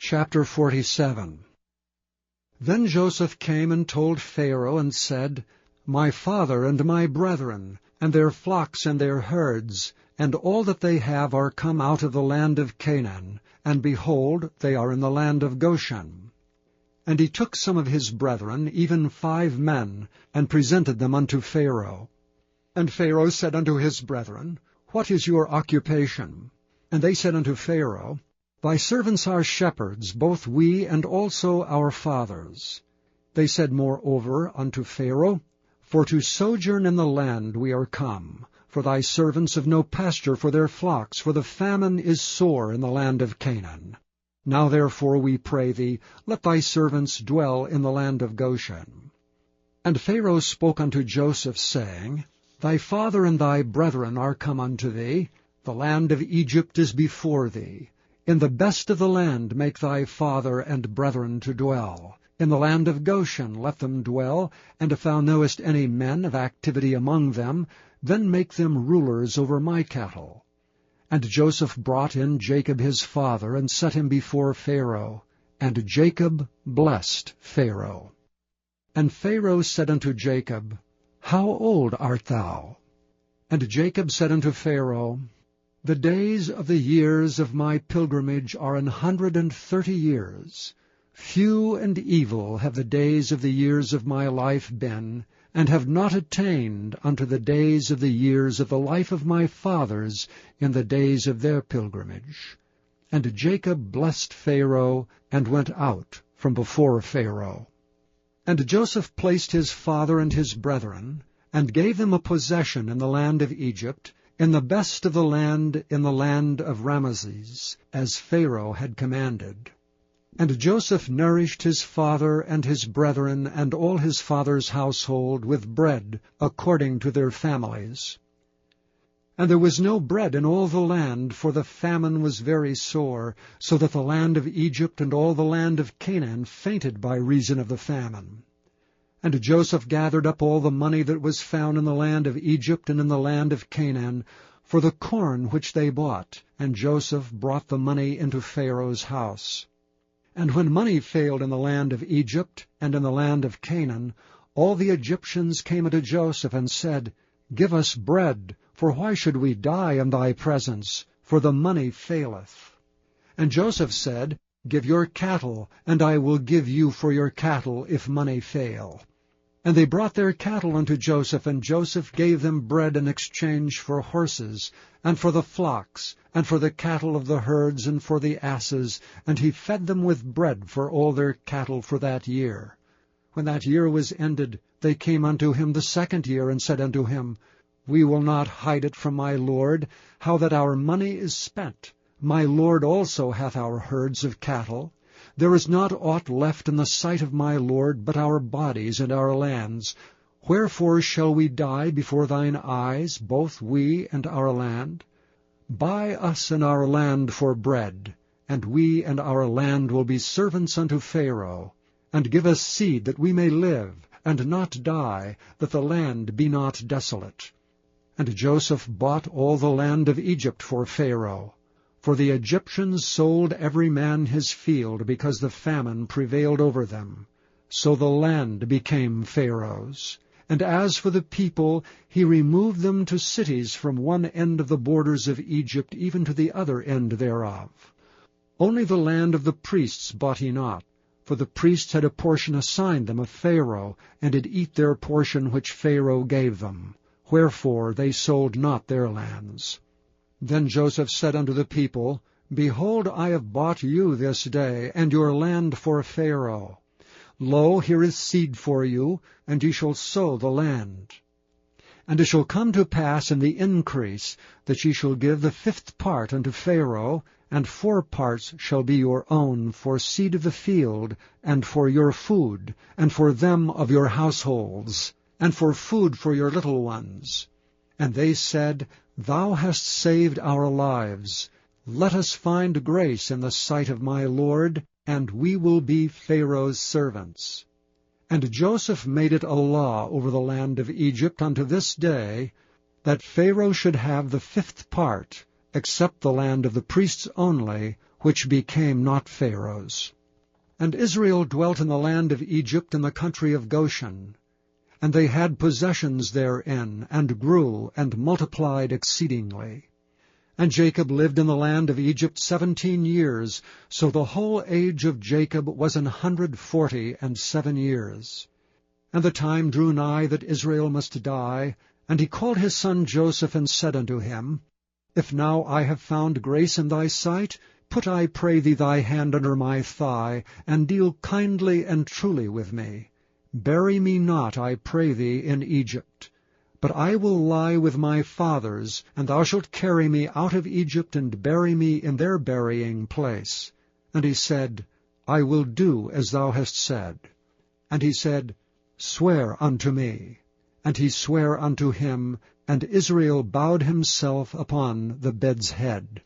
Chapter 47. Then Joseph came and told Pharaoh, and said, My father and my brethren, and their flocks and their herds, and all that they have are come out of the land of Canaan, and behold, they are in the land of Goshen. And he took some of his brethren, even 5 men, and presented them unto Pharaoh. And Pharaoh said unto his brethren, What is your occupation? And they said unto Pharaoh, Thy servants are shepherds, both we and also our fathers. They said moreover unto Pharaoh, For to sojourn in the land we are come, for thy servants have no pasture for their flocks, for the famine is sore in the land of Canaan. Now therefore we pray thee, let thy servants dwell in the land of Goshen. And Pharaoh spoke unto Joseph, saying, Thy father and thy brethren are come unto thee, the land of Egypt is before thee. In the best of the land make thy father and brethren to dwell. In the land of Goshen let them dwell, and if thou knowest any men of activity among them, then make them rulers over my cattle. And Joseph brought in Jacob his father, and set him before Pharaoh. And Jacob blessed Pharaoh. And Pharaoh said unto Jacob, How old art thou? And Jacob said unto Pharaoh, The days of the years of my pilgrimage are 130 years. Few and evil have the days of the years of my life been, and have not attained unto the days of the years of the life of my fathers in the days of their pilgrimage. And Jacob blessed Pharaoh, and went out from before Pharaoh. And Joseph placed his father and his brethren, and gave them a possession in the land of Egypt, in the best of the land, in the land of Ramesses, as Pharaoh had commanded. And Joseph nourished his father and his brethren and all his father's household with bread according to their families. And there was no bread in all the land, for the famine was very sore, so that the land of Egypt and all the land of Canaan fainted by reason of the famine. And Joseph gathered up all the money that was found in the land of Egypt and in the land of Canaan, for the corn which they bought, and Joseph brought the money into Pharaoh's house. And when money failed in the land of Egypt and in the land of Canaan, all the Egyptians came unto Joseph and said, Give us bread, for why should we die in thy presence? For the money faileth. And Joseph said, Give your cattle, and I will give you for your cattle, if money fail. And they brought their cattle unto Joseph, and Joseph gave them bread in exchange for horses, and for the flocks, and for the cattle of the herds, and for the asses, and he fed them with bread for all their cattle for that year. When that year was ended, they came unto him the 2nd year, and said unto him, We will not hide it from my lord, how that our money is spent. My lord also hath our herds of cattle. There is not aught left in the sight of my lord but our bodies and our lands. Wherefore shall we die before thine eyes, both we and our land? Buy us and our land for bread, and we and our land will be servants unto Pharaoh. And give us seed that we may live, and not die, that the land be not desolate. And Joseph bought all the land of Egypt for Pharaoh. For the Egyptians sold every man his field, because the famine prevailed over them. So the land became Pharaoh's. And as for the people, he removed them to cities from one end of the borders of Egypt even to the other end thereof. Only the land of the priests bought he not, for the priests had a portion assigned them of Pharaoh, and did eat their portion which Pharaoh gave them. Wherefore they sold not their lands. Then Joseph said unto the people, Behold, I have bought you this day, and your land for Pharaoh. Lo, here is seed for you, and ye shall sow the land. And it shall come to pass in the increase, that ye shall give the 5th part unto Pharaoh, and 4 parts shall be your own for seed of the field, and for your food, and for them of your households, and for food for your little ones. And they said, Thou hast saved our lives. Let us find grace in the sight of my lord, and we will be Pharaoh's servants. And Joseph made it a law over the land of Egypt unto this day, that Pharaoh should have the 5th part, except the land of the priests only, which became not Pharaoh's. And Israel dwelt in the land of Egypt in the country of Goshen. And they had possessions therein, and grew, and multiplied exceedingly. And Jacob lived in the land of Egypt 17 years, so the whole age of Jacob was 147 years. And the time drew nigh that Israel must die, and he called his son Joseph, and said unto him, If now I have found grace in thy sight, put, I pray thee, thy hand under my thigh, and deal kindly and truly with me. Bury me not, I pray thee, in Egypt. But I will lie with my fathers, and thou shalt carry me out of Egypt, and bury me in their burying place. And he said, I will do as thou hast said. And he said, Swear unto me. And he sware unto him, and Israel bowed himself upon the bed's head.